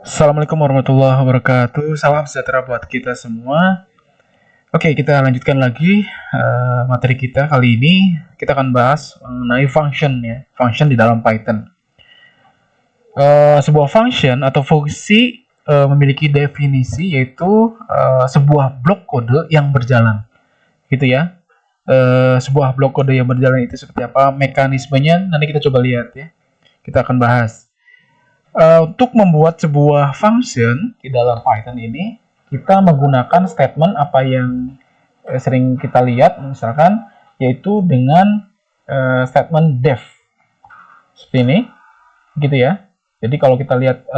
Assalamualaikum warahmatullahi wabarakatuh. Salam sejahtera buat kita semua. Oke, kita lanjutkan lagi materi kita. Kali ini kita akan bahas mengenai function ya, function di dalam Python. Sebuah function atau fungsi memiliki definisi yaitu sebuah blok kode yang berjalan, gitu ya. Sebuah blok kode yang berjalan itu seperti apa mekanismenya? Nanti kita coba lihat ya. Kita akan bahas. Untuk membuat sebuah function di dalam Python ini, kita menggunakan statement apa yang sering kita lihat, misalkan, yaitu dengan statement def. Seperti ini, gitu ya. Jadi kalau kita lihat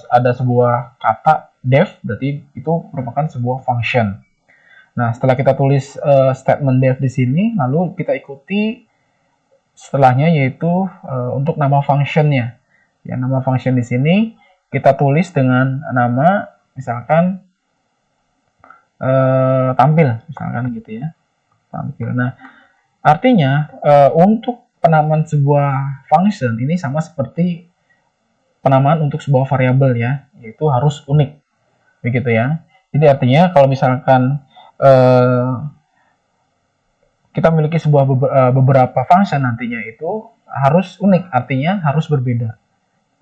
ada sebuah kata def, berarti itu merupakan sebuah function. Nah, setelah kita tulis statement def di sini, lalu kita ikuti setelahnya yaitu untuk nama functionnya. Ya, nama function di sini kita tulis dengan nama misalkan tampil, misalkan gitu ya, tampil. Nah, artinya untuk penamaan sebuah function ini sama seperti penamaan untuk sebuah variabel ya, yaitu harus unik, begitu ya. Jadi artinya kalau misalkan kita memiliki sebuah beberapa function nantinya itu harus unik, artinya harus berbeda.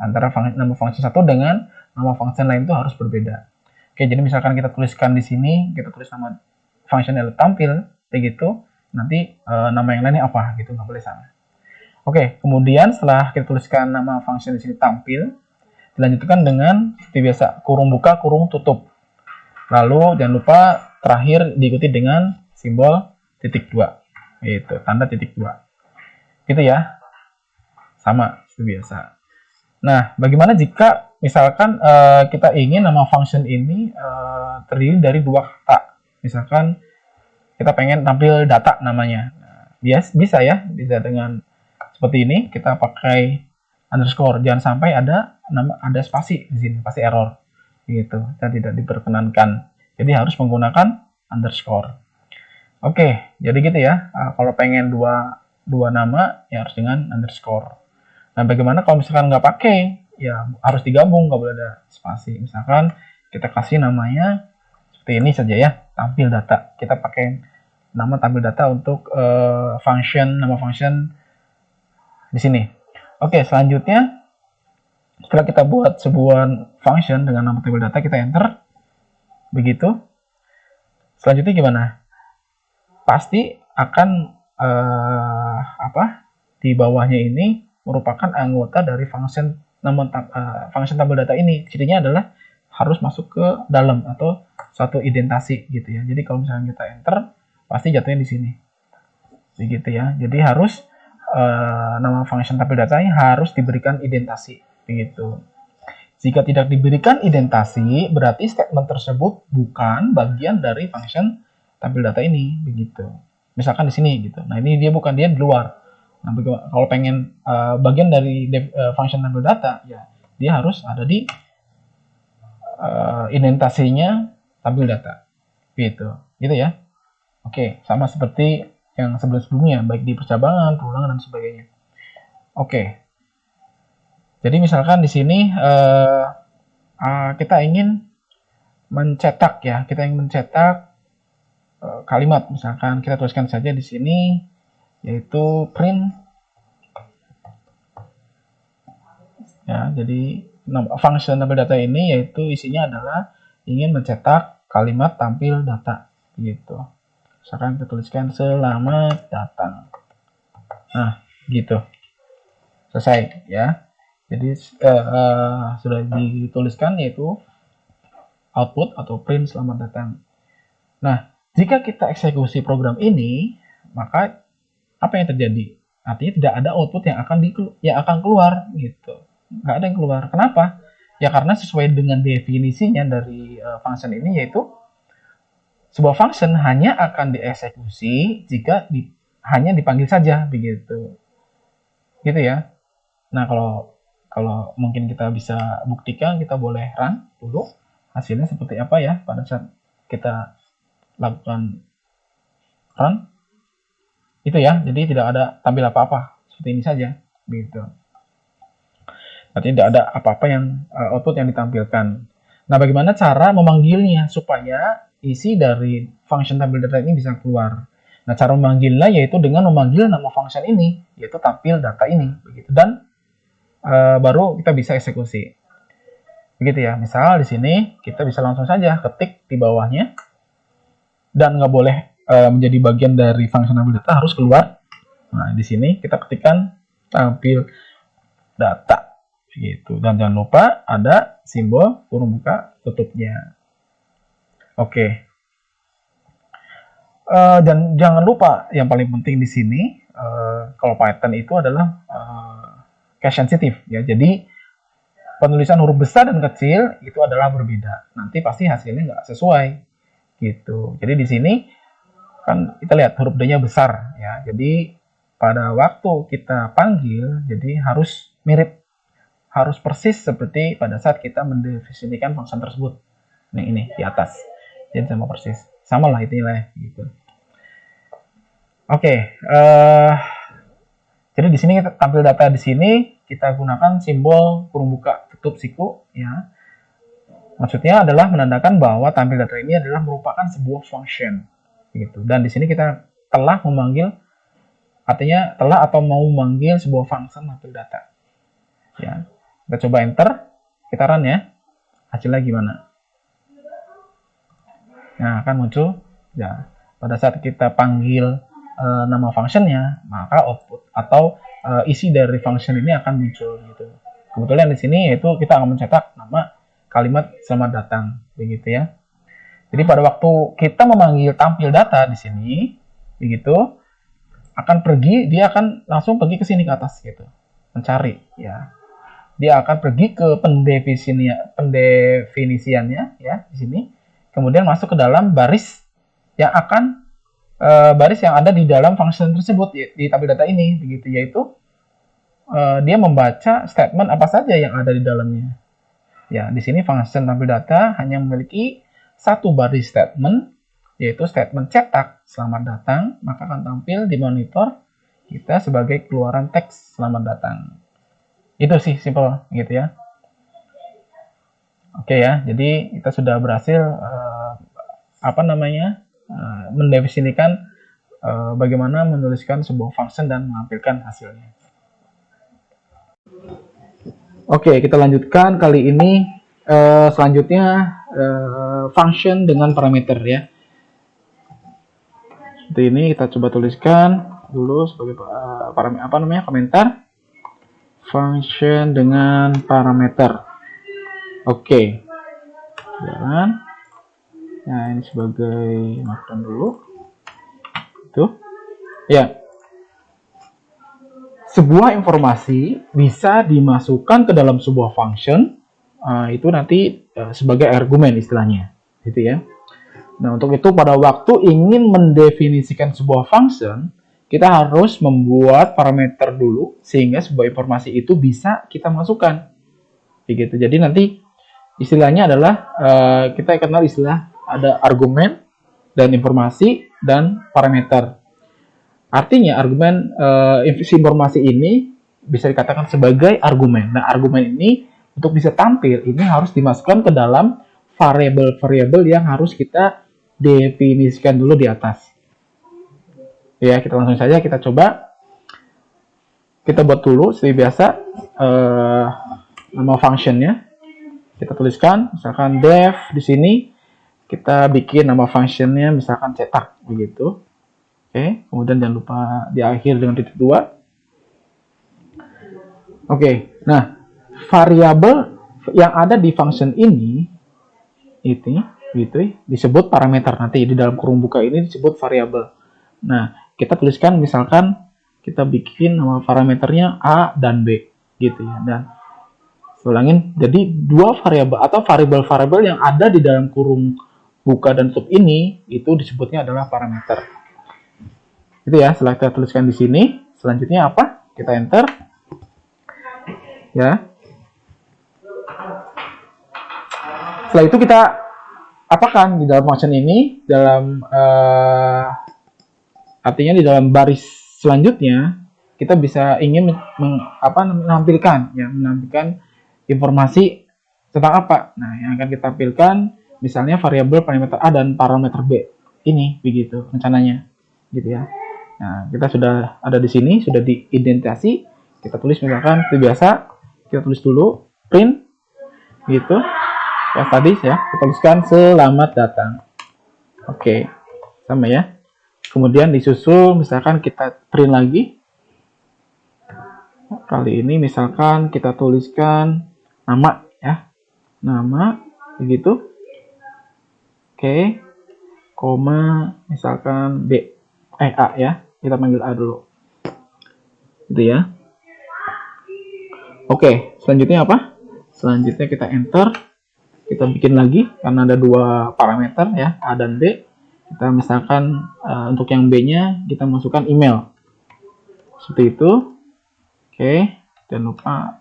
Antara nama function satu dengan nama function lain itu harus berbeda. Oke, jadi misalkan kita tuliskan di sini, kita tulis nama function tampil, begitu, nanti nama yang lainnya apa gitu, nggak boleh sama. Oke, kemudian setelah kita tuliskan nama function di sini tampil, dilanjutkan dengan seperti biasa kurung buka, kurung tutup. Lalu jangan lupa terakhir diikuti dengan simbol titik 2, itu tanda titik 2, gitu ya, sama seperti biasa. Nah, bagaimana jika misalkan kita ingin nama function ini terdiri dari dua kata? Misalkan kita pengen tampil data namanya. Nah, bisa ya, bisa dengan seperti ini. Kita pakai underscore. Jangan sampai ada spasi di sini, pasti error. Gitu, dan tidak diperkenankan. Jadi harus menggunakan underscore. Oke, jadi gitu ya. Kalau pengen dua nama, ya harus dengan underscore. Nah, bagaimana kalau misalkan nggak pakai? Ya, harus digabung, nggak boleh ada spasi. Misalkan kita kasih namanya seperti ini saja ya, tampil data. Kita pakai nama tampil data untuk nama function di sini. Oke, selanjutnya setelah kita buat sebuah function dengan nama tampil data, kita enter. Begitu. Selanjutnya gimana? Pasti akan di bawahnya ini merupakan anggota dari function tampil data ini. Cirinya adalah harus masuk ke dalam atau suatu indentasi gitu ya. Jadi kalau misalnya kita enter, pasti jatuhnya di sini. Begitu ya. Jadi harus nama function tampil data ini harus diberikan indentasi begitu. Jika tidak diberikan indentasi, berarti statement tersebut bukan bagian dari function tampil data ini begitu. Misalkan di sini gitu. Nah, ini dia bukan, dia di luar. Nah, kalau pengen bagian dari function tampil data, ya dia harus ada di indentasinya tampil data, gitu ya. Oke, sama seperti yang sebelumnya, baik di percabangan, perulangan dan sebagainya. Oke, jadi misalkan di sini kita ingin mencetak ya, kalimat, misalkan kita tuliskan saja di sini, yaitu print ya. Jadi function tampil data ini yaitu isinya adalah ingin mencetak kalimat tampil data gitu. Misalkan kita tuliskan selamat datang. Nah, gitu. Selesai ya. Jadi sudah dituliskan yaitu output atau print selamat datang. Nah, jika kita eksekusi program ini, maka apa yang terjadi? Artinya tidak ada output yang akan keluar gitu. Nggak ada yang keluar. Kenapa? Ya karena sesuai dengan definisinya dari function ini, yaitu sebuah function hanya akan dieksekusi jika hanya dipanggil saja begitu. Gitu ya. Nah, kalau mungkin kita bisa buktikan, kita boleh run dulu hasilnya seperti apa ya pada saat kita lakukan run. Itu ya, jadi tidak ada tampil apa-apa, seperti ini saja begitu. Artinya tidak ada apa-apa yang output yang ditampilkan. Nah, bagaimana cara memanggilnya supaya isi dari function tampil data ini bisa keluar? Nah, cara memanggilnya yaitu dengan memanggil nama function ini, yaitu tampil data ini, begitu. Dan baru kita bisa eksekusi. Begitu ya. Misal di sini kita bisa langsung saja ketik di bawahnya, dan nggak boleh menjadi bagian dari function tampil data, harus keluar. Nah, di sini kita ketikkan tampil data, gitu. Dan jangan lupa ada simbol kurung buka tutupnya. Oke. Dan jangan lupa yang paling penting di sini, kalau Python itu adalah case sensitive ya. Jadi penulisan huruf besar dan kecil itu adalah berbeda. Nanti pasti hasilnya nggak sesuai gitu. Jadi di sini kan kita lihat huruf D-nya besar ya. Jadi pada waktu kita panggil, jadi harus mirip, harus persis seperti pada saat kita mendefinisikan function tersebut. Nah, ini di atas. Jadi sama persis. Sama lah itu nilai gitu. Oke, jadi di sini kita tampil data di sini kita gunakan simbol kurung buka tutup siku ya. Maksudnya adalah menandakan bahwa tampil data ini adalah merupakan sebuah function gitu. Dan di sini kita telah memanggil, artinya telah atau mau memanggil sebuah function tampil data. Ya. Kita coba enter, kita run ya. Hasilnya gimana? Nah, akan muncul ya. Pada saat kita panggil nama functionnya, maka output atau isi dari function ini akan muncul gitu. Kebetulan di sini yaitu kita akan mencetak nama kalimat selamat datang, begitu ya. Jadi pada waktu kita memanggil tampil data di sini, begitu, akan pergi, dia akan langsung pergi ke sini ke atas gitu, mencari ya. Dia akan pergi ke pendefinisiannya ya di sini, kemudian masuk ke dalam baris yang akan baris yang ada di dalam function tersebut di tampil data ini, begitu, yaitu dia membaca statement apa saja yang ada di dalamnya. Ya, di sini function tampil data hanya memiliki satu baris statement, yaitu statement cetak selamat datang, maka akan tampil di monitor kita sebagai keluaran teks selamat datang. Itu sih simple gitu ya. Oke ya, jadi kita sudah berhasil mendefinisikan bagaimana menuliskan sebuah function dan menampilkan hasilnya. Oke, kita lanjutkan kali ini selanjutnya function dengan parameter ya. Seperti ini kita coba tuliskan dulu sebagai komentar function dengan parameter. Oke. Jalan. Nah, ini sebagai markdown dulu. Tuh. Ya. Sebuah informasi bisa dimasukkan ke dalam sebuah function, itu nanti sebagai argumen istilahnya, gitu ya. Nah, untuk itu pada waktu ingin mendefinisikan sebuah function, kita harus membuat parameter dulu sehingga sebuah informasi itu bisa kita masukkan. Begitu. Jadi nanti istilahnya adalah kita kenal istilah ada argumen dan informasi dan parameter. Artinya argumen informasi ini bisa dikatakan sebagai argumen. Nah, argumen ini untuk bisa tampil ini harus dimasukkan ke dalam variabel-variabel yang harus kita definisikan dulu di atas. Ya, kita langsung saja kita coba. Kita buat dulu seperti biasa nama functionnya. Kita tuliskan misalkan def di sini. Kita bikin nama functionnya misalkan cetak begitu. Oke, kemudian jangan lupa di akhir dengan titik 2. Oke, nah variabel yang ada di function ini itu disebut parameter, nanti di dalam kurung buka ini disebut variabel. Nah, kita tuliskan misalkan kita bikin nama parameternya A dan B gitu ya. Dan ulangin, jadi dua variabel atau variabel-variabel yang ada di dalam kurung buka dan tutup ini itu disebutnya adalah parameter. Itu ya, setelah kita tuliskan di sini, selanjutnya apa? Kita enter. Ya. Setelah itu kita apakan di dalam function ini, dalam artinya di dalam baris selanjutnya kita bisa ingin menampilkan informasi tentang apa. Nah, yang akan kita tampilkan misalnya variabel parameter A dan parameter B. Ini begitu rencananya, gitu ya. Nah, kita sudah ada di sini, sudah diidentifikasi. Kita tulis misalkan seperti biasa, kita tulis dulu print gitu. Ya tadi ya, kita tuliskan selamat datang. Oke, sama ya. Kemudian disusul misalkan kita print lagi. Kali ini misalkan kita tuliskan nama ya. Nama begitu. Oke. Koma misalkan A ya. Kita panggil A dulu. Gitu ya. Oke, selanjutnya apa? Selanjutnya kita enter. Kita bikin lagi karena ada dua parameter ya, A dan B. Kita misalkan untuk yang B-nya kita masukkan email. Seperti itu. Oke, jangan lupa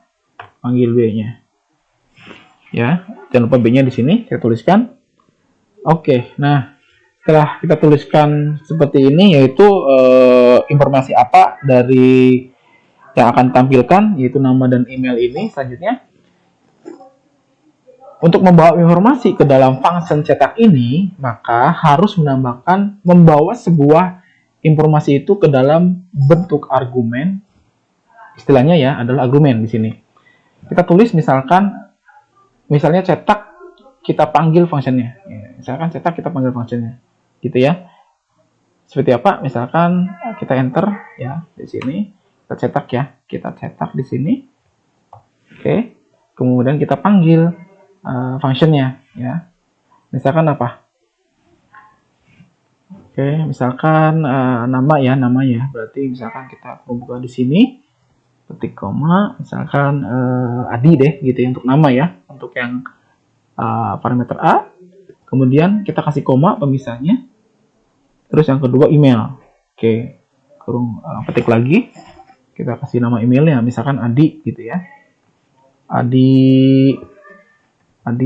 panggil B-nya. Ya, jangan lupa B-nya di sini saya tuliskan. Oke, nah setelah kita tuliskan seperti ini, yaitu informasi apa dari yang akan tampilkan, yaitu nama dan email ini. Selanjutnya, untuk membawa informasi ke dalam function cetak ini, maka harus membawa sebuah informasi itu ke dalam bentuk argumen. Istilahnya ya adalah argumen di sini. Kita tulis misalnya cetak, kita panggil fungsinya. Misalkan cetak kita panggil fungsinya. Gitu ya. Seperti apa? Misalkan kita enter ya di sini, kita cetak ya, kita cetak di sini. Oke. Kemudian kita panggil fungsinya ya. Misalkan apa? Oke, misalkan nama ya. Berarti misalkan kita buka di sini ketik koma, misalkan Adi deh gitu ya untuk nama ya, untuk yang parameter A. Kemudian kita kasih koma pemisahnya. Terus yang kedua email. Oke, ketik lagi. Kita kasih nama emailnya, misalkan Adi gitu ya. Adi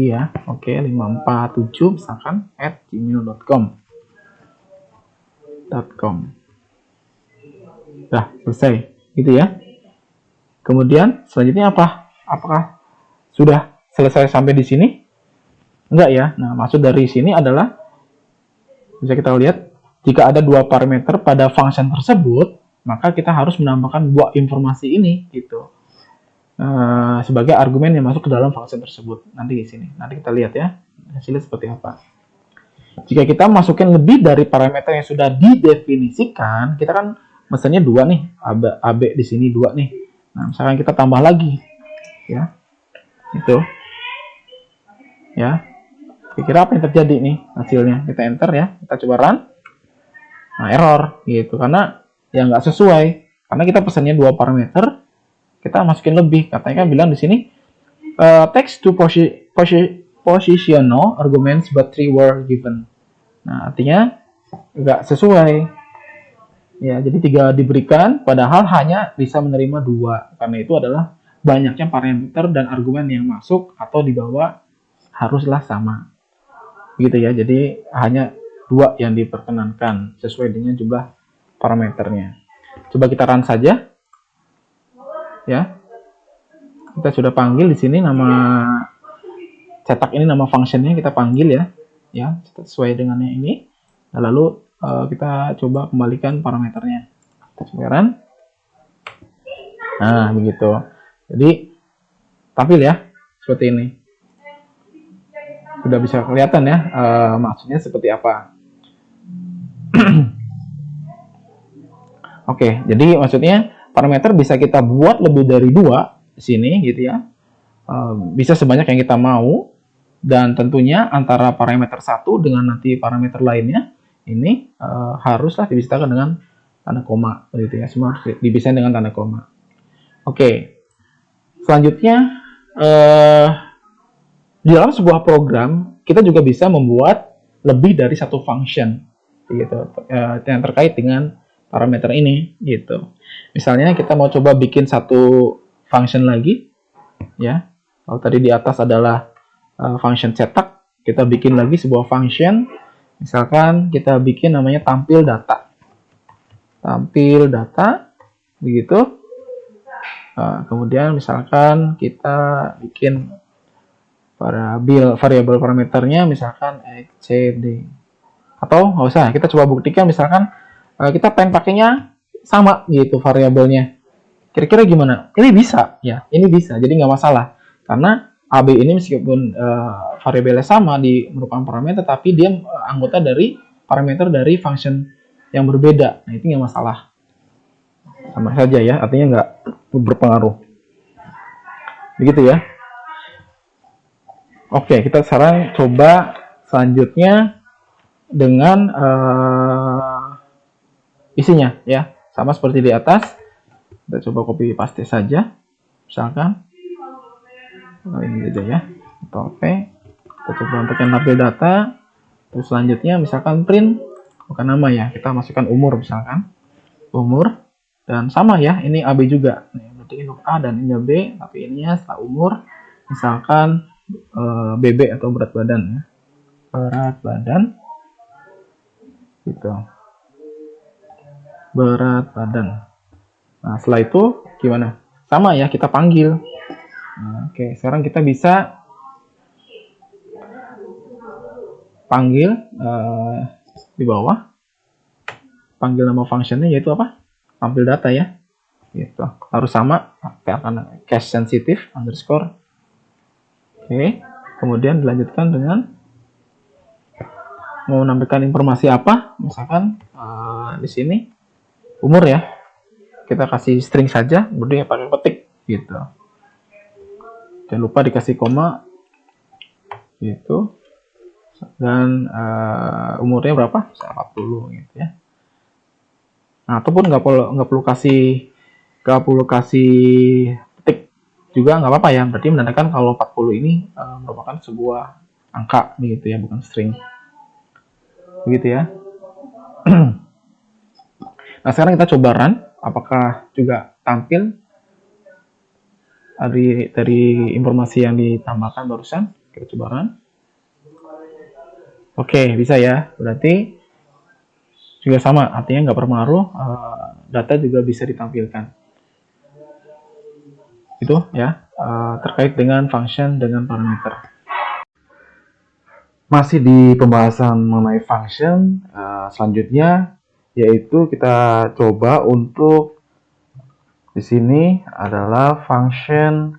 ya. Oke, 547 misalkan @gmail.com. Dah, selesai. Gitu ya. Kemudian selanjutnya apa? Apakah sudah selesai sampai di sini? Enggak ya. Nah, maksud dari sini adalah bisa kita lihat jika ada dua parameter pada function tersebut, maka kita harus menambahkan dua informasi ini gitu. Sebagai argumen yang masuk ke dalam function tersebut. Nanti di sini. Nanti kita lihat ya hasilnya seperti apa. Jika kita masukin lebih dari parameter yang sudah didefinisikan, kita kan mesennya dua nih, AB di sini dua nih. Nah, misalkan kita tambah lagi, ya, itu, ya. Kira-kira apa yang terjadi nih hasilnya? Kita enter ya, kita coba run. Nah, error gitu karena ya nggak sesuai. Karena kita pesannya dua parameter, kita masukin lebih. Katanya kan bilang di sini text to positional arguments but 3 were given. Nah, artinya nggak sesuai. Ya, jadi 3 diberikan, padahal hanya bisa menerima 2. Karena itu adalah banyaknya parameter dan argumen yang masuk atau dibawa haruslah sama. Gitu ya, jadi hanya 2 yang diperkenankan sesuai dengan jumlah parameternya. Coba kita run saja. Ya. Kita sudah panggil di sini nama cetak ini, nama functionnya kita panggil ya. Ya, sesuai dengan yang ini. Lalu kita coba kembalikan parameternya. Kita coba run. Nah, begitu. Jadi tampil ya seperti ini. Sudah bisa kelihatan ya maksudnya seperti apa. Oke, jadi maksudnya parameter bisa kita buat lebih dari 2 di sini gitu ya. Bisa sebanyak yang kita mau, dan tentunya antara parameter satu dengan nanti parameter lainnya ini haruslah dipisahkan dengan tanda koma gitu ya. Semua dipisahkan dengan tanda koma. Oke. Selanjutnya di dalam sebuah program kita juga bisa membuat lebih dari satu function gitu yang terkait dengan parameter ini gitu. Misalnya kita mau coba bikin satu function lagi ya. Kalau tadi di atas adalah function cetak, kita bikin lagi sebuah function. Misalkan kita bikin namanya tampil data. Tampil data begitu. Kemudian misalkan kita bikin variabel parameternya misalkan x, c, d. Atau nggak usah, kita coba buktikan misalkan kita pengen pakainya sama gitu variabelnya. Kira-kira gimana? Ini bisa ya, ini bisa. Jadi nggak masalah. Karena AB ini meskipun variabelnya sama merupakan parameter, tapi dia anggota dari parameter dari function yang berbeda. Nah, itu nggak masalah. Sama saja ya, artinya nggak berpengaruh. Begitu ya. Oke, kita sekarang coba selanjutnya dengan isinya ya. Sama seperti di atas. Kita coba copy paste saja. Misalkan ini aja ya. Atau oke. Kita coba untuk yang label data. Terus selanjutnya misalkan print bukan nama ya. Kita masukkan umur misalkan. Umur. Dan sama ya, ini AB juga. Berarti ini A dan ini B, tapi ini ya setelah umur. Misalkan BB atau berat badan ya. Berat badan. Gitu. Berat badan. Nah, setelah itu gimana? Sama ya, kita panggil. Nah, oke, sekarang kita bisa panggil di bawah. Panggil nama functionnya yaitu apa? Tampil data ya. Gitu. Harus sama karena cache sensitive underscore. Oke, kemudian dilanjutkan dengan mau menampilkan informasi apa? Misalkan di sini umur ya. Kita kasih string saja, kemudian pakai petik gitu. Jangan lupa dikasih koma gitu. Dan umurnya berapa? 40 gitu ya. Nah, ataupun nggak perlu kasih petik juga nggak apa-apa ya. Berarti menandakan kalau 40 ini merupakan sebuah angka gitu ya, bukan string. Begitu ya. Nah, sekarang kita coba run. Apakah juga tampil dari informasi yang ditambahkan barusan? Kita coba run. Oke, bisa ya. Berarti juga sama, artinya nggak berpengaruh, data juga bisa ditampilkan. Itu ya, terkait dengan function dengan parameter. Masih di pembahasan mengenai function, selanjutnya yaitu kita coba untuk di sini adalah function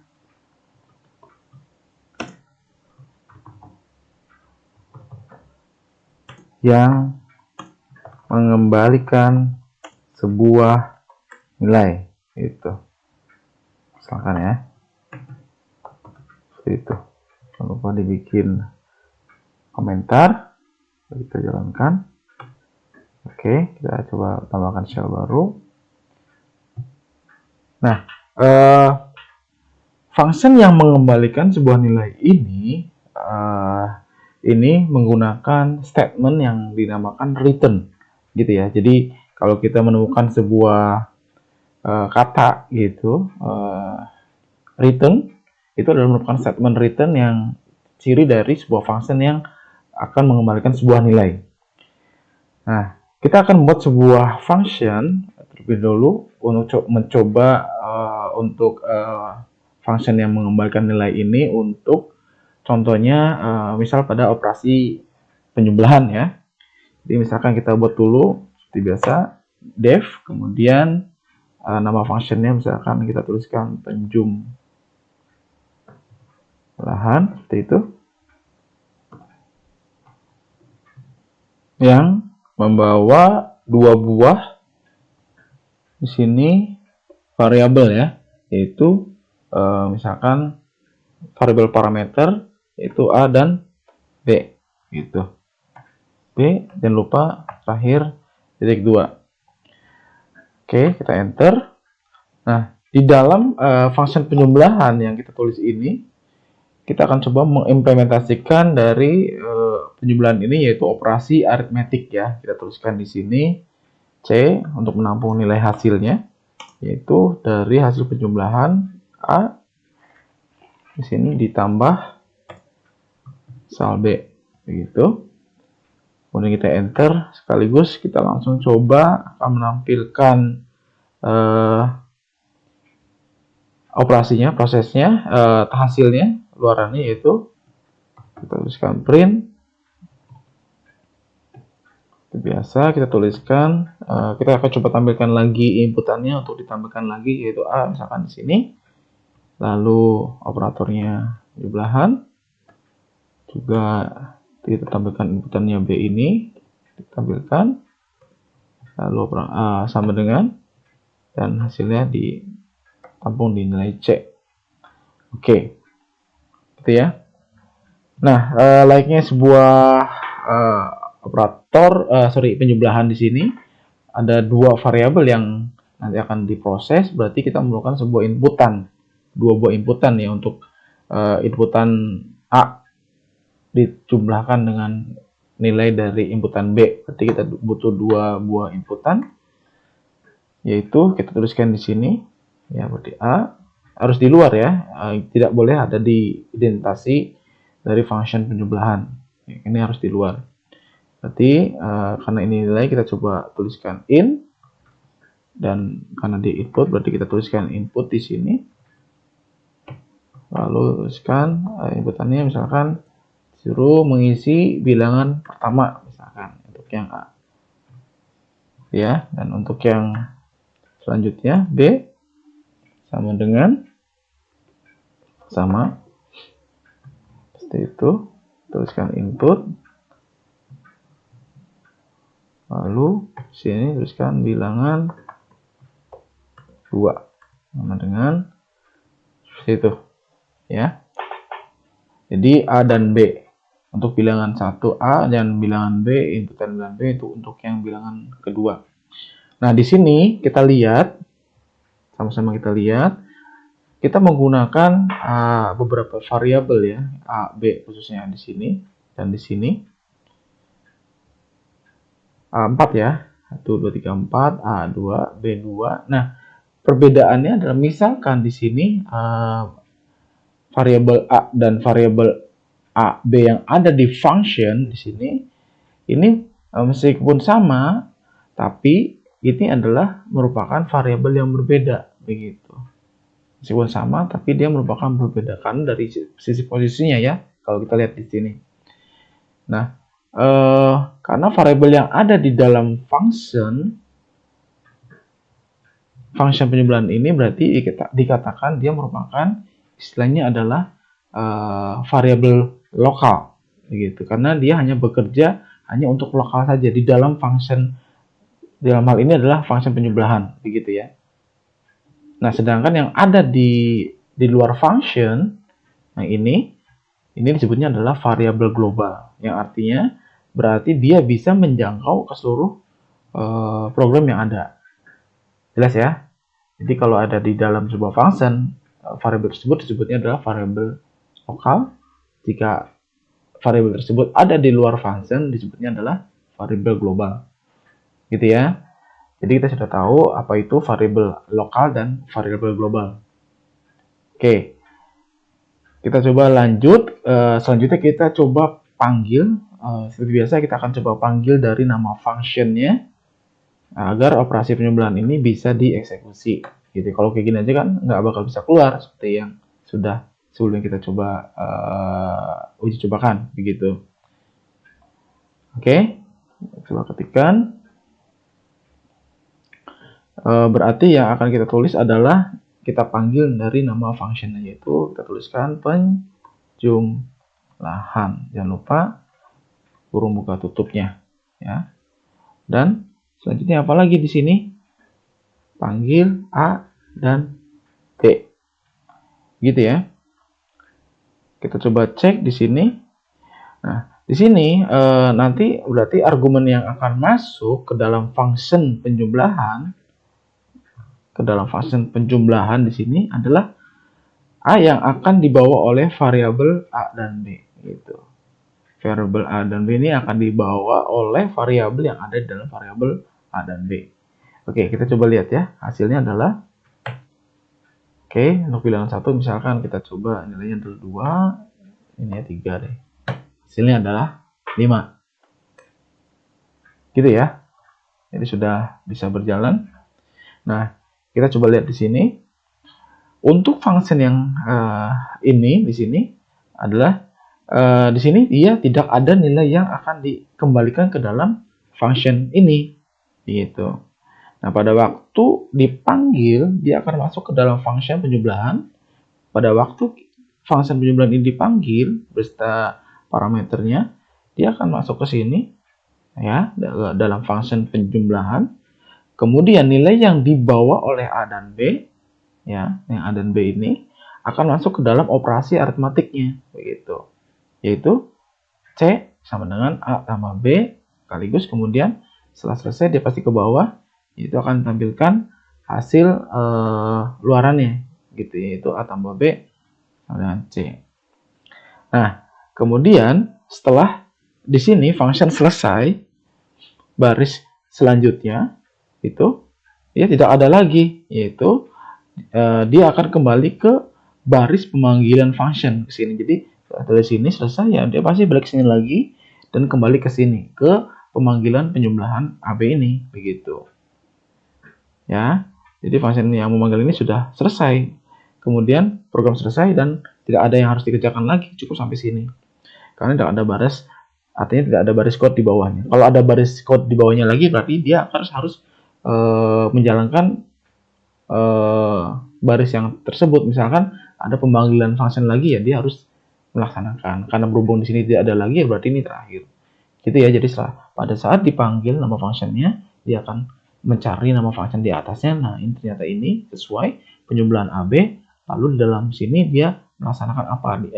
yang mengembalikan sebuah nilai itu, misalkan ya seperti itu. Jangan lupa dibikin komentar, kita jalankan. Oke, kita coba tambahkan shell baru. Nah, function yang mengembalikan sebuah nilai ini menggunakan statement yang dinamakan return gitu ya. Jadi kalau kita menemukan sebuah kata gitu, return itu adalah merupakan statement return yang ciri dari sebuah function yang akan mengembalikan sebuah nilai. Nah, kita akan membuat sebuah function terlebih dahulu untuk mencoba untuk function yang mengembalikan nilai ini untuk contohnya misal pada operasi penjumlahan ya. Jadi misalkan kita buat dulu seperti biasa def, kemudian nama functionnya misalkan kita tuliskan penjumlahan seperti itu, yang membawa dua buah di sini variabel ya, yaitu misalkan variabel parameter yaitu A dan B gitu. B, jangan lupa terakhir titik 2. Oke, kita enter. Nah, di dalam function penjumlahan yang kita tulis ini, kita akan coba mengimplementasikan dari penjumlahan ini yaitu operasi aritmetik ya. Kita tuliskan di sini C untuk menampung nilai hasilnya, yaitu dari hasil penjumlahan A di sini ditambah sal B begitu. Kemudian kita enter, sekaligus kita langsung coba akan menampilkan operasinya, prosesnya, hasilnya, keluarannya yaitu kita tuliskan print. Biasa kita tuliskan, kita akan coba tampilkan lagi inputannya untuk ditambahkan lagi yaitu A misalkan di sini. Lalu operatornya di belahan. Juga kita tampilkan inputannya B ini ditampilkan. Lalu sama dengan dan hasilnya ditampung di nilai C. Oke. Gitu ya. Nah, layaknya sebuah penjumlahan di sini ada dua variabel yang nanti akan diproses, berarti kita memerlukan sebuah inputan, dua buah inputan ya untuk inputan A dijumlahkan dengan nilai dari inputan B. Berarti kita butuh dua buah inputan, yaitu kita tuliskan di sini ya, berarti A harus di luar ya, tidak boleh ada di identasi dari function penjumlahan. Ini harus di luar. Berarti karena ini nilai kita coba tuliskan in, dan karena di input berarti kita tuliskan input di sini. Lalu tuliskan inputannya misalkan suruh mengisi bilangan pertama misalkan untuk yang A. Ya, dan untuk yang selanjutnya B sama dengan sama seperti itu. Tuliskan input. Lalu sini tuliskan bilangan 2 sama dengan seperti itu ya. Jadi A dan B untuk bilangan 1A dan bilangan B, inputan bilangan B itu untuk yang bilangan kedua. Nah, di sini kita lihat, sama-sama kita lihat, kita menggunakan beberapa variabel ya, A, B khususnya di sini dan di sini. A4 ya, 1, 2, 3, 4, A2, B2. Nah, perbedaannya adalah misalkan di sini variabel A dan variabel A, B yang ada di function di sini, ini meskipun sama, tapi ini adalah merupakan variabel yang berbeda, begitu. Meskipun sama, tapi dia merupakan berbeda kan dari sisi posisinya ya, kalau kita lihat di sini. Nah, karena variabel yang ada di dalam function penjumlahan ini berarti dikatakan dia merupakan istilahnya adalah variabel lokal, begitu. Karena dia hanya bekerja hanya untuk lokal saja di dalam function, dalam hal ini adalah function penjumlahan, begitu ya. Nah, sedangkan yang ada di luar function, nah ini disebutnya adalah variabel global, yang artinya berarti dia bisa menjangkau ke seluruh program yang ada. Jelas ya? Jadi kalau ada di dalam sebuah function, variabel tersebut disebutnya adalah variabel lokal. Jika variabel tersebut ada di luar function, disebutnya adalah variabel global. Gitu ya. Jadi kita sudah tahu apa itu variabel lokal dan variabel global. Oke. Kita coba lanjut. Selanjutnya kita coba panggil. Seperti biasa kita akan coba panggil dari nama functionnya agar operasi penjumlahan ini bisa dieksekusi. Gitu. Kalau kayak gini aja kan nggak bakal bisa keluar seperti yang sudah sebelum kita coba uji cobakan, begitu. Oke, coba ketikkan. Berarti yang akan kita tulis adalah kita panggil dari nama function, yaitu kita tuliskan penjumlahan. Jangan lupa kurung buka tutupnya, ya. Dan selanjutnya apa lagi di sini? Panggil A dan B, gitu ya. Kita coba cek di sini. Nah, di sini nanti berarti argumen yang akan masuk ke dalam function penjumlahan, di sini adalah A yang akan dibawa oleh variabel A dan B, gitu. Variabel A dan B ini akan dibawa oleh variabel yang ada di dalam variabel A dan B. Oke, kita coba lihat ya. Hasilnya adalah oke, untuk bilangan 1 misalkan kita coba nilainya adalah 2, ini ya 3 deh. Hasilnya adalah 5. Gitu ya. Jadi sudah bisa berjalan. Nah, Kita coba lihat di sini. Untuk function yang ini di sini adalah di sini dia tidak ada nilai yang akan dikembalikan ke dalam function ini, gitu. Nah, pada waktu dipanggil, dia akan masuk ke dalam function penjumlahan. Pada waktu function penjumlahan ini dipanggil beserta parameternya, dia akan masuk ke sini, ya, dalam function penjumlahan. Kemudian nilai yang dibawa oleh A dan B, ya, yang A dan B ini akan masuk ke dalam operasi aritmatiknya, begitu. Yaitu C sama dengan A tambah B sekaligus kemudian setelah selesai dia pasti ke bawah, itu akan ditampilkan hasil luarannya, gitu, yaitu A tambah B sama dengan C. Nah, kemudian setelah di sini function selesai, baris selanjutnya itu ya tidak ada lagi, yaitu dia akan kembali ke baris pemanggilan function ke sini. Jadi dari sini selesai, ya dia pasti balik sini lagi dan kembali ke sini ke pemanggilan penjumlahan AB ini, begitu. Ya, jadi function yang memanggil ini sudah selesai. Kemudian program selesai dan tidak ada yang harus dikerjakan lagi, cukup sampai sini. Karena tidak ada baris, artinya tidak ada baris code di bawahnya. Kalau ada baris code di bawahnya lagi, berarti dia harus menjalankan baris yang tersebut. Misalkan ada pemanggilan function lagi, ya dia harus melaksanakan. Karena berhubung di sini tidak ada lagi, ya berarti ini terakhir. Gitu ya. Jadi pada saat dipanggil nama functionnya, dia akan mencari nama function di atasnya. Nah, ini ternyata ini sesuai penjumlahan AB. Lalu di dalam sini dia melaksanakan apa di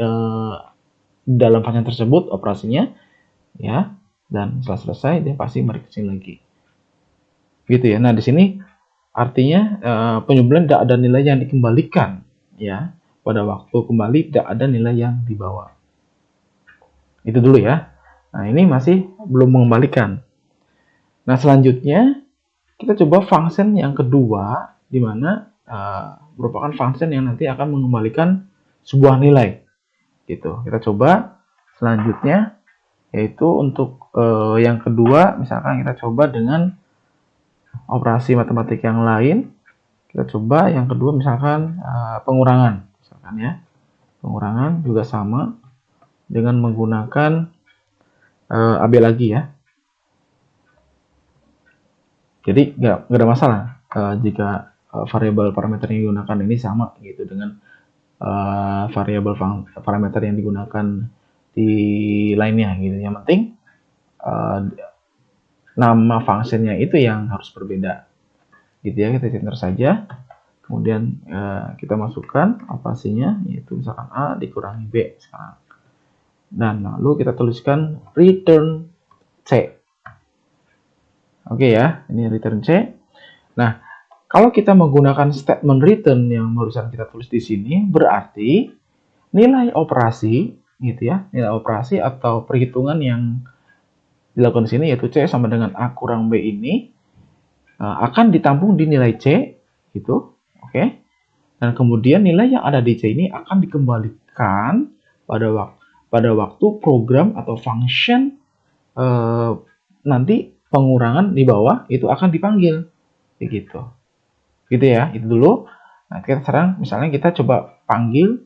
dalam function tersebut operasinya, ya. Dan setelah selesai dia pasti balik ke sini lagi. Gitu ya. Nah, di sini artinya penjumlahan tidak ada nilai yang dikembalikan, ya. Pada waktu kembali tidak ada nilai yang dibawa. Itu dulu ya. Nah, ini masih belum mengembalikan. Nah, selanjutnya kita coba function yang kedua, di mana merupakan function yang nanti akan mengembalikan sebuah nilai. Gitu. Kita coba selanjutnya, yaitu untuk yang kedua, misalkan kita coba dengan operasi matematik yang lain. Kita coba yang kedua, misalkan pengurangan, misalkan ya. Pengurangan juga sama dengan menggunakan AB lagi ya. Jadi nggak ada masalah jika variabel parameter yang digunakan ini sama gitu dengan variabel parameter yang digunakan di lainnya gitu. Yang penting nama fungsinya itu yang harus berbeda. Gitu ya, kita enter saja. Kemudian kita masukkan operasinya, yaitu misalkan A dikurangi B sekarang. Dan lalu kita tuliskan return C. Oke ya, ini return C. Nah, kalau kita menggunakan statement return yang barusan kita tulis di sini, berarti nilai operasi, gitu ya, nilai operasi atau perhitungan yang dilakukan di sini, yaitu C sama dengan A kurang B ini, akan ditampung di nilai C, gitu. Oke. Dan kemudian nilai yang ada di C ini akan dikembalikan pada waktu program atau function nanti pengurangan di bawah itu akan dipanggil, begitu. Gitu ya, itu dulu. Nah, kita sekarang misalnya kita coba panggil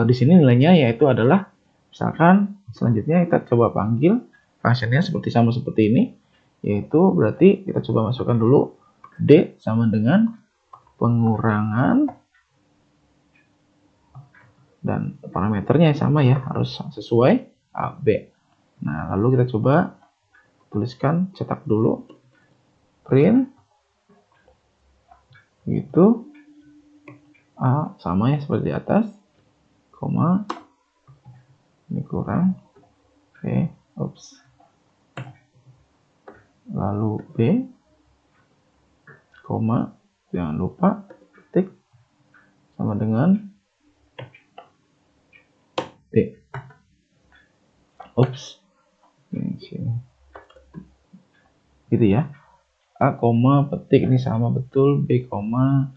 di sini nilainya yaitu adalah misalkan selanjutnya kita coba panggil functionnya sama seperti ini, yaitu berarti kita coba masukkan dulu D sama dengan pengurangan dan parameternya sama ya, harus sesuai AB. Nah, lalu kita coba tuliskan, cetak dulu print gitu A sama ya seperti di atas, koma ini kurang, oke, oops, lalu B, koma, jangan lupa ketik sama dengan B, oops, ini sini, gitu ya. A, koma, petik ini sama betul, B, koma,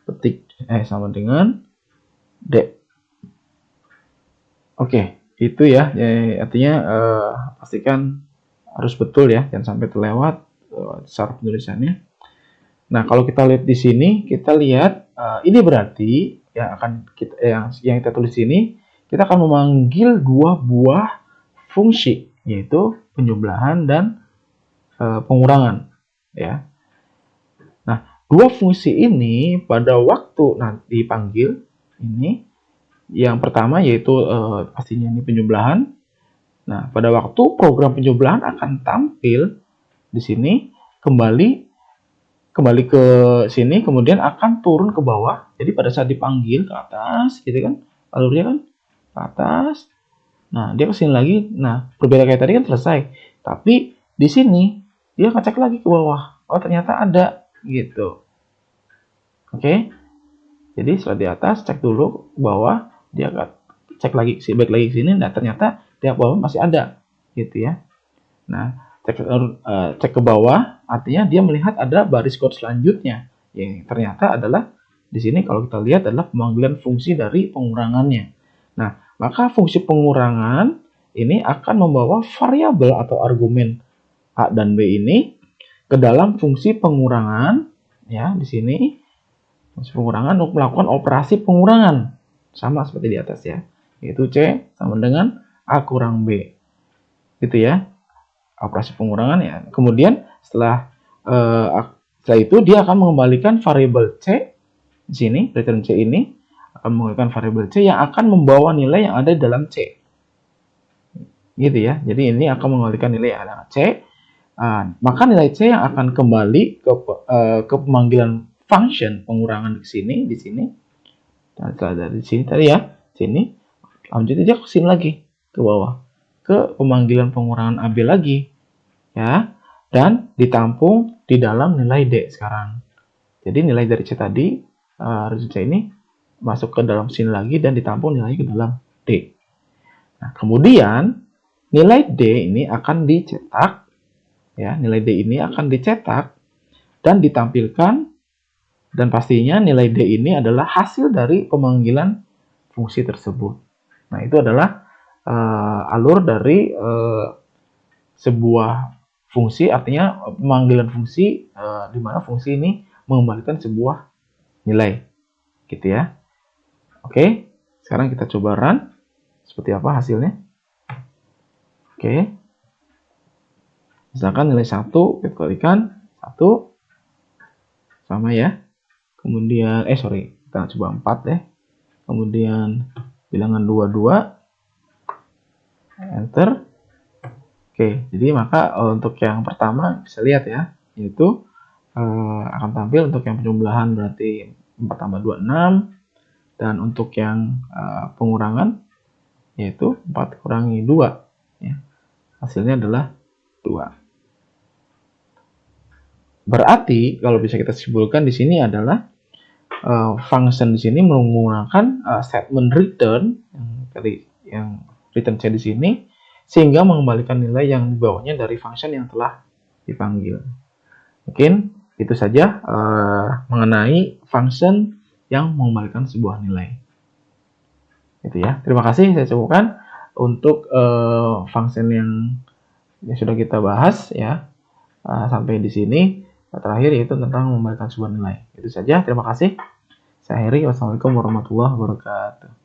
petik sama dengan D. Oke, itu ya, artinya pastikan harus betul ya, jangan sampai terlewat secara penulisannya. Nah, kalau kita lihat di sini, kita lihat ini berarti yang akan kita yang kita tulis ini, kita akan memanggil dua buah fungsi, yaitu penjumlahan dan pengurangan, ya. Nah, dua fungsi ini pada waktu nanti dipanggil ini, yang pertama yaitu pastinya ini penjumlahan. Nah, pada waktu program penjumlahan akan tampil di sini, kembali ke sini, kemudian akan turun ke bawah. Jadi pada saat dipanggil ke atas, gitu kan, alurnya kan ke atas. Nah, dia ke sini lagi. Nah, berbeda kayak tadi kan selesai. Tapi di sini dia ngecek lagi ke bawah. Oh, ternyata ada, gitu. Oke. Jadi setelah di atas, cek dulu ke bawah, dia akan cek lagi, balik lagi ke sini. Nah, ternyata di bawah masih ada, gitu ya. Nah, cek ke bawah artinya dia melihat ada baris kode selanjutnya yang ternyata adalah di sini kalau kita lihat adalah pemanggilan fungsi dari pengurangannya. Nah, maka fungsi pengurangan ini akan membawa variabel atau argumen A dan B ini ke dalam fungsi pengurangan, ya, di sini fungsi pengurangan untuk melakukan operasi pengurangan sama seperti di atas, ya, yaitu C sama dengan A kurang B, gitu ya, operasi pengurangan, ya. Kemudian setelah itu dia akan mengembalikan variabel C di sini, return C ini akan mengembalikan variabel C yang akan membawa nilai yang ada di dalam C, gitu ya. Jadi ini akan mengembalikan nilai yang ada di C. Maka nilai C yang akan kembali ke pemanggilan function pengurangan di sini. Dan setelah dari sini tadi, ya, sini, lanjut dia ke sini lagi ke bawah ke pemanggilan pengurangan AB lagi, ya, dan ditampung di dalam nilai D sekarang. Jadi nilai dari C tadi, C ini masuk ke dalam sini lagi dan ditampung nilai ke dalam D. Nah, kemudian nilai D ini akan dicetak, ya, nilai D ini akan dicetak dan ditampilkan, dan pastinya nilai D ini adalah hasil dari pemanggilan fungsi tersebut. Nah, itu adalah alur dari sebuah fungsi, artinya pemanggilan fungsi di mana fungsi ini mengembalikan sebuah nilai, gitu ya. Oke, sekarang kita coba run seperti apa hasilnya. Oke, misalkan nilai 1 kita kalikan 1 sama, ya. Kemudian kita coba 4 deh. Kemudian bilangan 2 enter. Oke, jadi maka untuk yang pertama bisa lihat, ya, yaitu akan tampil untuk yang penjumlahan berarti 4 tambah 2 6, dan untuk yang pengurangan yaitu 4 kurangi 2, ya, hasilnya adalah 2. Berarti kalau bisa kita simpulkan di sini adalah function di sini menggunakan statement return yang return C di sini, sehingga mengembalikan nilai yang di bawahnya dari function yang telah dipanggil. Mungkin itu saja mengenai function yang mengembalikan sebuah nilai. Itu, ya. Terima kasih, saya cukupkan untuk function yang sudah kita bahas, ya. Sampai di sini. Terakhir yaitu tentang mengembalikan sebuah nilai. Itu saja. Terima kasih. Saya Heri. Wassalamualaikum warahmatullahi wabarakatuh.